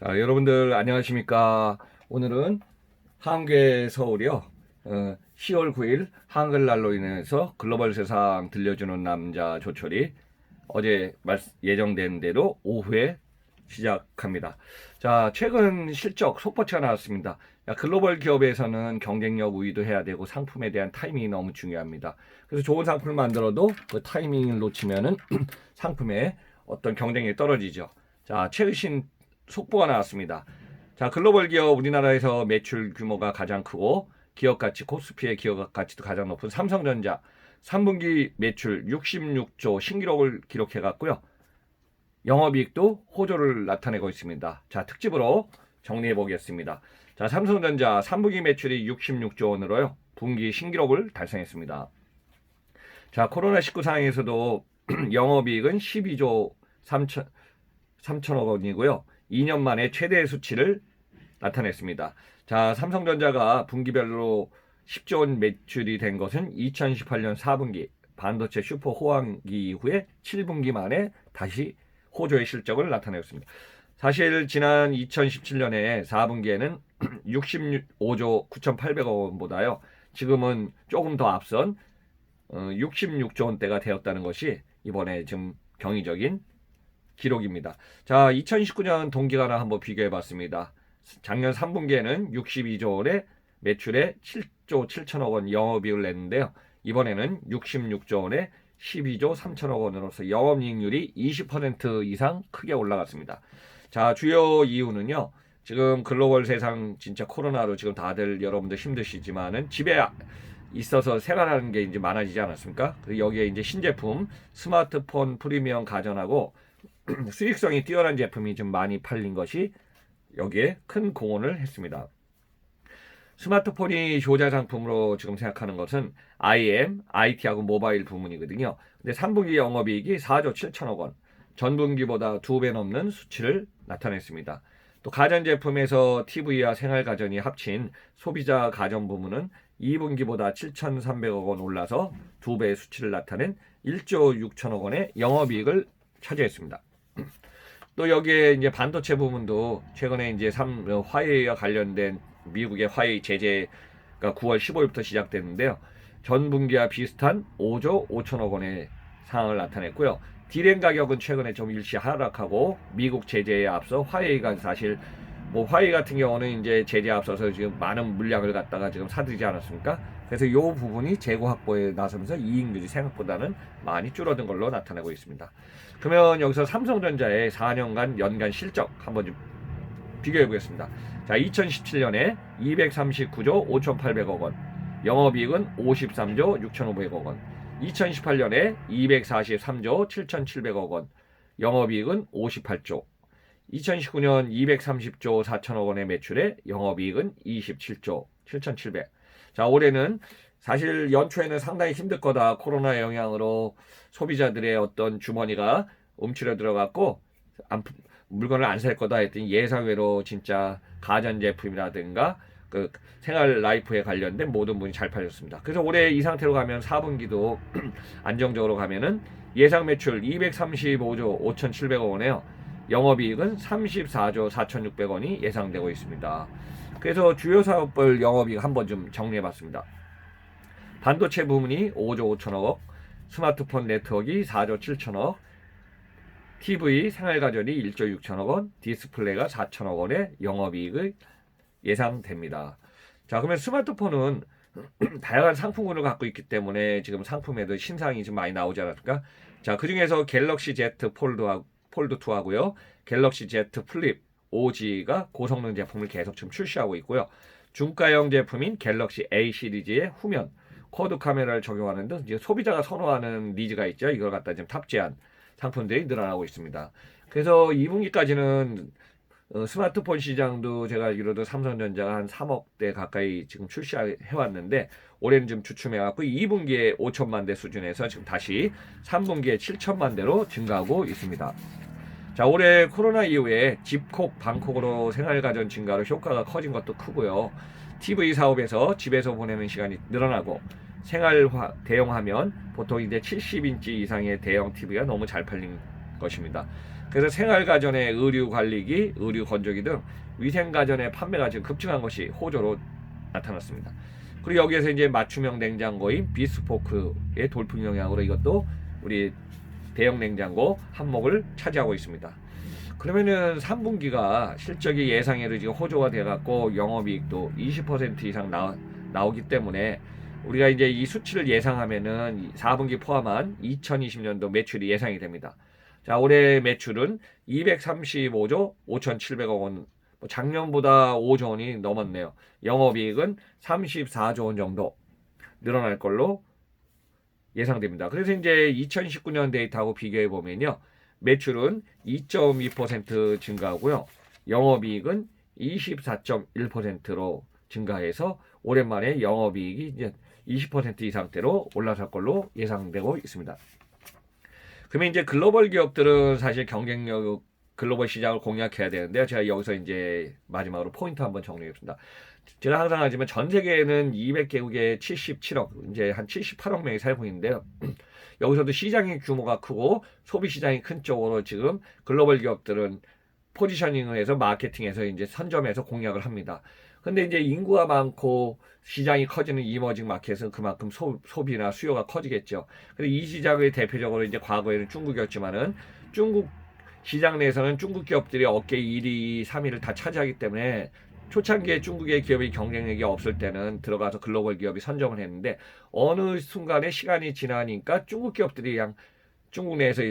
자, 여러분들 안녕하십니까? 오늘은 한국의 서울이요. 10월 9일 한글날로 인해서 글로벌 세상 들려주는 남자 조철이 어제 예정된 대로 오후에 시작합니다. 자, 최근 실적 속보치가 나왔습니다. 글로벌 기업에서는 경쟁력 우위도 해야 되고 상품에 대한 타이밍이 너무 중요합니다. 그래서 좋은 상품을 만들어도 그 타이밍을 놓치면은 상품의 어떤 경쟁력이 떨어지죠. 자, 최신 속보가 나왔습니다. 자, 글로벌 기업 우리나라에서 매출 규모가 가장 크고 기업 가치 코스피의 기업 가치도 가장 높은 삼성전자 3분기 매출 66조 신기록을 기록해 갔고요. 영업이익도 호조를 나타내고 있습니다. 자, 특집으로 정리해 보겠습니다. 자, 삼성전자 3분기 매출이 66조 원으로요. 분기 신기록을 달성했습니다. 자, 코로나19 상황에서도 영업이익은 12조 3천억 원이고요. 2년 만에 최대 수치를 나타냈습니다. 자, 삼성전자가 분기별로 10조 원 매출이 된 것은 2018년 4분기 반도체 슈퍼 호황기 이후에 7분기 만에 다시 호조의 실적을 나타내었습니다. 사실 지난 2017년에 4분기에는 65조 9,800억 원보다요. 지금은 조금 더 앞선 66조 원대가 되었다는 것이 이번에 지금 경이적인 기록입니다. 자, 2019년 동기간을 한번 비교해 봤습니다. 작년 3분기에는 62조 원의 매출에 7조 7천억 원 영업이익을 냈는데요. 이번에는 66조 원에 12조 3천억 원으로서 영업이익률이 20% 이상 크게 올라갔습니다. 자, 주요 이유는요. 지금 글로벌 세상 진짜 코로나로 지금 다들 여러분들 힘드시지만은 집에 있어서 생활하는 게 이제 많아지지 않았습니까? 여기에 이제 신제품, 스마트폰, 프리미엄 가전하고 수익성이 뛰어난 제품이 좀 많이 팔린 것이 여기에 큰 공헌을 했습니다. 스마트폰이 효자 상품으로 지금 생각하는 것은 IM, IT하고 모바일 부문이거든요. 근데 3분기 영업이익이 4조 7천억 원, 전분기보다 2배 넘는 수치를 나타냈습니다. 또 가전제품에서 TV와 생활가전이 합친 소비자 가전 부문은 2분기보다 7,300억 원 올라서 2배의 수치를 나타낸 1조 6천억 원의 영업이익을 차지했습니다. 또 여기에 이제 반도체 부분도 최근에 이제 화웨이와 관련된 미국의 화웨이 제재가 9월 15일부터 시작됐는데요. 전 분기와 비슷한 5조 5천억 원의 상황을 나타냈고요. 디램 가격은 최근에 좀 일시 하락하고 미국 제재에 앞서 화웨이가 사실 화웨이 같은 경우는 이제 제재 앞서서 지금 많은 물량을 갖다가 지금 사들이지 않았습니까? 그래서 이 부분이 재고 확보에 나서면서 이익률이 생각보다는 많이 줄어든 걸로 나타나고 있습니다. 그러면 여기서 삼성전자의 4년간 연간 실적 한번 좀 비교해 보겠습니다. 자, 2017년에 239조 5,800억 원, 영업이익은 53조 6,500억 원, 2018년에 243조 7,700억 원, 영업이익은 58조, 2019년 230조 4천억 원의 매출에 영업이익은 27조 7,700. 자, 올해는 사실 연초에는 상당히 힘들 거다. 코로나 영향으로 소비자들의 어떤 주머니가 움츠려 들어갔고 물건을 안 살 거다 했더니 예상외로 진짜 가전제품이라든가 그 생활 라이프에 관련된 모든 부분이 잘 팔렸습니다. 그래서 올해 이 상태로 가면 4분기도 안정적으로 가면은 예상 매출 235조 5,700억 원에요. 영업이익은 34조 4,600원이 예상되고 있습니다. 그래서 주요 사업별 영업이익 한번 좀 정리해봤습니다. 반도체 부문이 5조 5천억, 스마트폰 네트워크가 4조 7천억, TV 생활가전이 1조 6천억 원, 디스플레이가 4천억 원의 영업이익을 예상됩니다. 자, 그러면 스마트폰은 다양한 상품군을 갖고 있기 때문에 지금 상품에도 신상이 좀 많이 나오지 않았습니까? 자, 그 중에서 갤럭시 Z 폴드 2하고요. 갤럭시 Z 플립 5G가 고성능 제품을 계속 지금 출시하고 있고요. 중가형 제품인 갤럭시 A 시리즈의 후면 쿼드 카메라를 적용하는 등 이제 소비자가 선호하는 니즈가 있죠. 이걸 갖다 지금 탑재한 상품들이 늘어나고 있습니다. 그래서 2분기까지는 스마트폰 시장도 제가 알기로도 삼성전자가 한 3억 대 가까이 지금 출시해왔는데 올해는 좀 주춤해갖고 2분기에 5천만 대 수준에서 지금 다시 3분기에 7천만 대로 증가하고 있습니다. 자, 올해 코로나 이후에 집콕, 방콕으로 생활가전 증가로 효과가 커진 것도 크고요. TV 사업에서 집에서 보내는 시간이 늘어나고 생활화 대형 화면 보통 이제 70인치 이상의 대형 TV가 너무 잘 팔린 것입니다. 그래서 생활가전의 의류관리기, 의류건조기 등 위생가전의 판매가 지금 급증한 것이 호조로 나타났습니다. 그리고 여기에서 이제 맞춤형 냉장고인 비스포크의 돌풍 영향으로 이것도 우리 대형 냉장고 한몫을 차지하고 있습니다. 그러면은 3분기가 실적이 예상외로 지금 호조가 돼갖고 영업이익도 20% 이상 나오기 때문에 우리가 이제 이 수치를 예상하면은 4분기 포함한 2020년도 매출이 예상이 됩니다. 자, 올해 매출은 235조 5,700억 원, 작년보다 5조 원이 넘었네요. 영업이익은 34조 원 정도 늘어날 걸로 예상됩니다. 그래서 이제 2019년 데이터하고 비교해 보면요. 매출은 2.2% 증가하고요. 영업이익은 24.1%로 증가해서 오랜만에 영업이익이 이제 20% 이상대로 올라설 걸로 예상되고 있습니다. 그러면 이제 글로벌 기업들은 사실 경쟁력 글로벌 시장을 공략해야 되는데요. 제가 여기서 이제 마지막으로 포인트 한번 정리해보겠습니다. 제가 항상 하지만 전 세계에는 200개국에 77억, 이제 한 78억 명이 살고 있는데요. 여기서도 시장의 규모가 크고 소비 시장이 큰 쪽으로 지금 글로벌 기업들은 포지셔닝을 해서 마케팅해서 이제 선점해서 공략을 합니다. 근데 이제 인구가 많고 시장이 커지는 이머징 마켓은 그만큼 소비나 수요가 커지겠죠. 근데 이 시장의 대표적으로 이제 과거에는 중국이었지만은 중국 시장 내에서는 중국 기업들이 어깨 1위, 3위를 다 차지하기 때문에 초창기에 중국의 기업이 경쟁력이 없을 때는 들어가서 글로벌 기업이 선점을 했는데 어느 순간에 시간이 지나니까 중국 기업들이 그냥 중국 내에서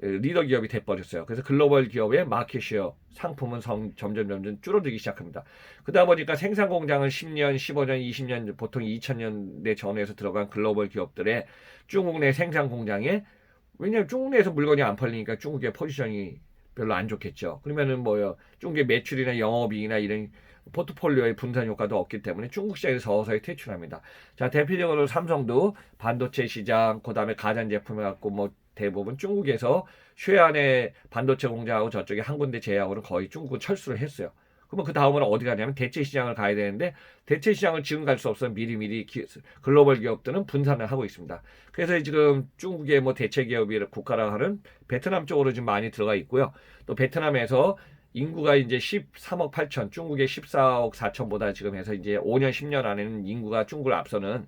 리더 기업이 돼버렸어요. 그래서 글로벌 기업의 마켓쉐어 상품은 점점 줄어들기 시작합니다. 그러다 보니까 생산 공장을 10년, 15년, 20년, 보통 2000년대 전후에서 들어간 글로벌 기업들의 중국 내 생산 공장에, 왜냐하면 중국 내에서 물건이 안 팔리니까 중국의 포지션이 별로 안 좋겠죠. 그러면은 뭐요, 중국의 매출이나 영업이익이나 이런 포트폴리오의 분산 효과도 없기 때문에 중국 시장에서 서서히 퇴출합니다. 자, 대표적으로 삼성도 반도체 시장, 그 다음에 가전제품을 갖고 뭐 대부분 중국에서 쉐안의 반도체 공장하고 저쪽에 한 군데 제약으로 거의 중국은 철수를 했어요. 그러면 그 다음은 어디 가냐면 대체 시장을 가야 되는데 대체 시장을 지금 갈 수 없어 미리미리 글로벌 기업들은 분산을 하고 있습니다. 그래서 지금 중국의 뭐 대체 기업이 국가라 하는 베트남 쪽으로 지금 많이 들어가 있고요. 또 베트남에서 인구가 이제 13억 8천, 중국의 14억 4천보다 지금 해서 이제 5년, 10년 안에는 인구가 중국을 앞서는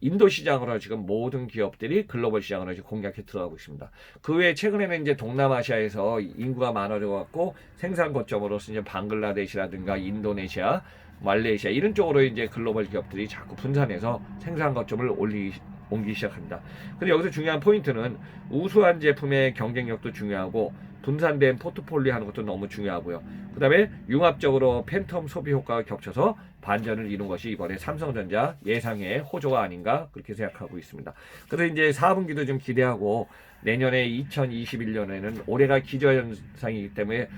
인도 시장으로 지금 모든 기업들이 글로벌 시장으로 지금 공략해 들어가고 있습니다. 그 외에 최근에는 이제 동남아시아에서 인구가 많아져 갖고 생산 거점으로서 이제 방글라데시라든가 인도네시아, 말레이시아 이런 쪽으로 이제 글로벌 기업들이 자꾸 분산해서 생산 거점을 옮기기 시작합니다. 근데 여기서 중요한 포인트는 우수한 제품의 경쟁력도 중요하고 분산된 포트폴리오 하는 것도 너무 중요하고요. 그 다음에 융합적으로 팬텀 소비 효과가 겹쳐서 반전을 이룬 것이 이번에 삼성전자 예상의 호조가 아닌가 그렇게 생각하고 있습니다. 그래서 이제 4분기도 좀 기대하고 내년에 2021년에는 올해가 기저현상이기 때문에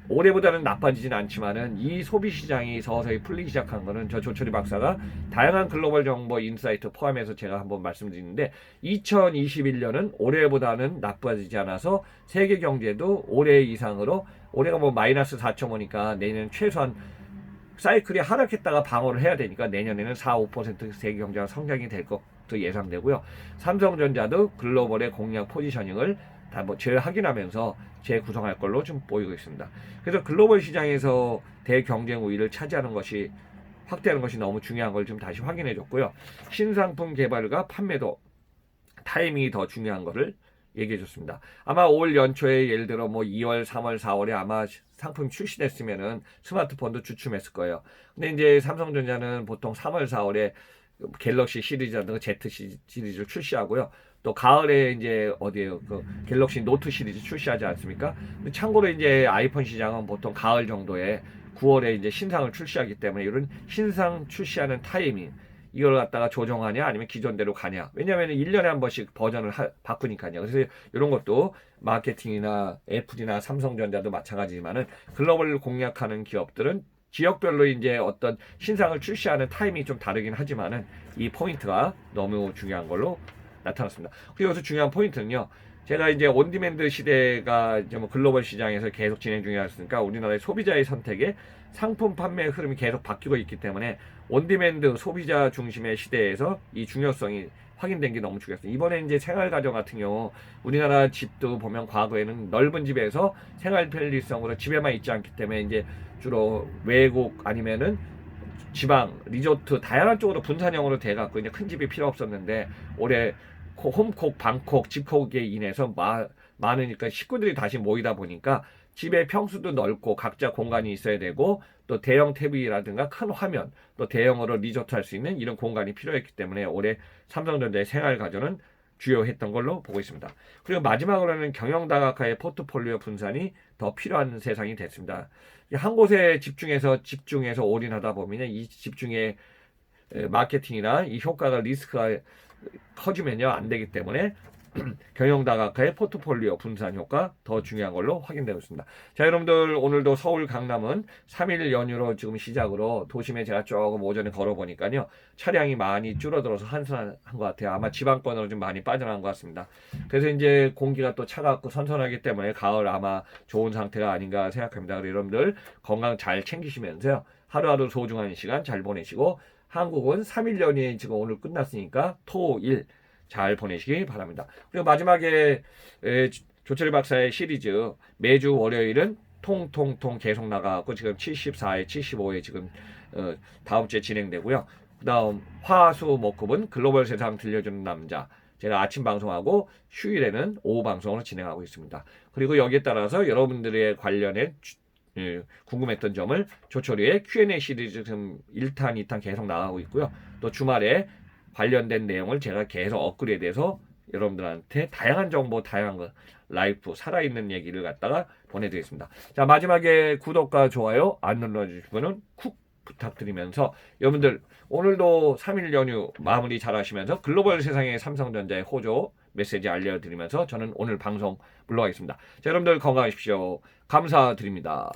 올해보다는 나빠지진 않지만은 이 소비 시장이 서서히 풀리기 시작한 거는 저 조철희 박사가 다양한 글로벌 정보 인사이트 포함해서 제가 한번 말씀드리는데 2021년은 올해보다는 나빠지지 않아서 세계 경제도 올해 이상으로 올해가 뭐 마이너스 4.5니까 내년 최소한 사이클이 하락했다가 방어를 해야 되니까 내년에는 4-5% 세계 경제가 성장이 될 것도 예상되고요. 삼성전자도 글로벌의 공략 포지셔닝을 다 뭐 재확인하면서 재구성할 걸로 좀 보이고 있습니다. 그래서 글로벌 시장에서 대경쟁 우위를 차지하는 것이 확대하는 것이 너무 중요한 걸 좀 다시 확인해 줬고요. 신상품 개발과 판매도 타이밍이 더 중요한 것을 얘기해 줬습니다. 아마 올 연초에 예를 들어 뭐 2월, 3월, 4월에 아마 상품이 출시됐으면은 스마트폰도 주춤했을 거예요. 근데 이제 삼성전자는 보통 3월, 4월에 갤럭시 시리즈라든가 Z 시리즈를 출시하고요. 또 가을에 이제 어디에요? 그 갤럭시 노트 시리즈 출시하지 않습니까? 근데 참고로 이제 아이폰 시장은 보통 가을 정도에 9월에 이제 신상을 출시하기 때문에 이런 신상 출시하는 타이밍 이걸 갖다가 조정하냐 아니면 기존대로 가냐. 왜냐하면 1년에 한 번씩 버전을 바꾸니까요. 그래서 이런 것도 마케팅이나 애플이나 삼성전자도 마찬가지지만은 글로벌 공략하는 기업들은 지역별로 이제 어떤 신상을 출시하는 타이밍이 좀 다르긴 하지만은 이 포인트가 너무 중요한 걸로 나타났습니다. 그리고 여기서 중요한 포인트는요. 제가 이제 온디맨드 시대가 이제 뭐 글로벌 시장에서 계속 진행 중이었으니까 우리나라의 소비자의 선택에 상품 판매 흐름이 계속 바뀌고 있기 때문에 온디맨드 소비자 중심의 시대에서 이 중요성이 확인된 게 너무 중요했어요. 이번에 이제 생활 가정 같은 경우 우리나라 집도 보면 과거에는 넓은 집에서 생활 편리성으로 집에만 있지 않기 때문에 이제 주로 외국 아니면은 지방, 리조트 다양한 쪽으로 분산형으로 돼갖고 이제 큰 집이 필요 없었는데 올해 홈콕, 방콕, 집콕에 인해서 많으니까 식구들이 다시 모이다 보니까 집의 평수도 넓고 각자 공간이 있어야 되고 또 대형 TV라든가 큰 화면 또 대형으로 리조트 할 수 있는 이런 공간이 필요했기 때문에 올해 삼성전자의 생활 가전은 주요했던 걸로 보고 있습니다. 그리고 마지막으로는 경영다각화의 포트폴리오 분산이 더 필요한 세상이 됐습니다. 한 곳에 집중해서 올인하다 보면 이 집중의 마케팅이나 이 효과가 리스크가 커지면요 안 되기 때문에 경영다각화의 포트폴리오 분산 효과 더 중요한 걸로 확인되고 있습니다. 자, 여러분들 오늘도 서울 강남은 3일 연휴로 지금 시작으로 도심에 제가 조금 오전에 걸어보니까요 차량이 많이 줄어들어서 한산한 것 같아요. 아마 지방권으로 좀 많이 빠져나간 것 같습니다. 그래서 이제 공기가 또 차갑고 선선하기 때문에 가을 아마 좋은 상태가 아닌가 생각합니다. 그래서 여러분들 건강 잘 챙기시면서요 하루하루 소중한 시간 잘 보내시고 한국은 3일 연휴에 지금 오늘 끝났으니까 토, 일 잘 보내시기 바랍니다. 그리고 마지막에 조철희 박사의 시리즈 매주 월요일은 통통통 계속 나가고 지금 74회, 75회 지금 다음 주에 진행되고요. 그 다음 화수목금은 글로벌 세상 들려주는 남자 제가 아침 방송하고 휴일에는 오후 방송으로 진행하고 있습니다. 그리고 여기에 따라서 여러분들의 관련해 궁금했던 점을 조철희의 Q&A 시리즈 지금 1탄, 2탄 계속 나가고 있고요. 또 주말에 관련된 내용을 제가 계속 업그레이드해서 여러분들한테 다양한 정보, 다양한 거, 라이프, 살아있는 얘기를 갖다가 보내드리겠습니다. 자, 마지막에 구독과 좋아요 안 눌러주실 분은 쿡 부탁드리면서 여러분들 오늘도 3일 연휴 마무리 잘 하시면서 글로벌 세상의 삼성전자의 호조 메시지 알려드리면서 저는 오늘 방송 물러가겠습니다. 자, 여러분들 건강하십시오. 감사드립니다.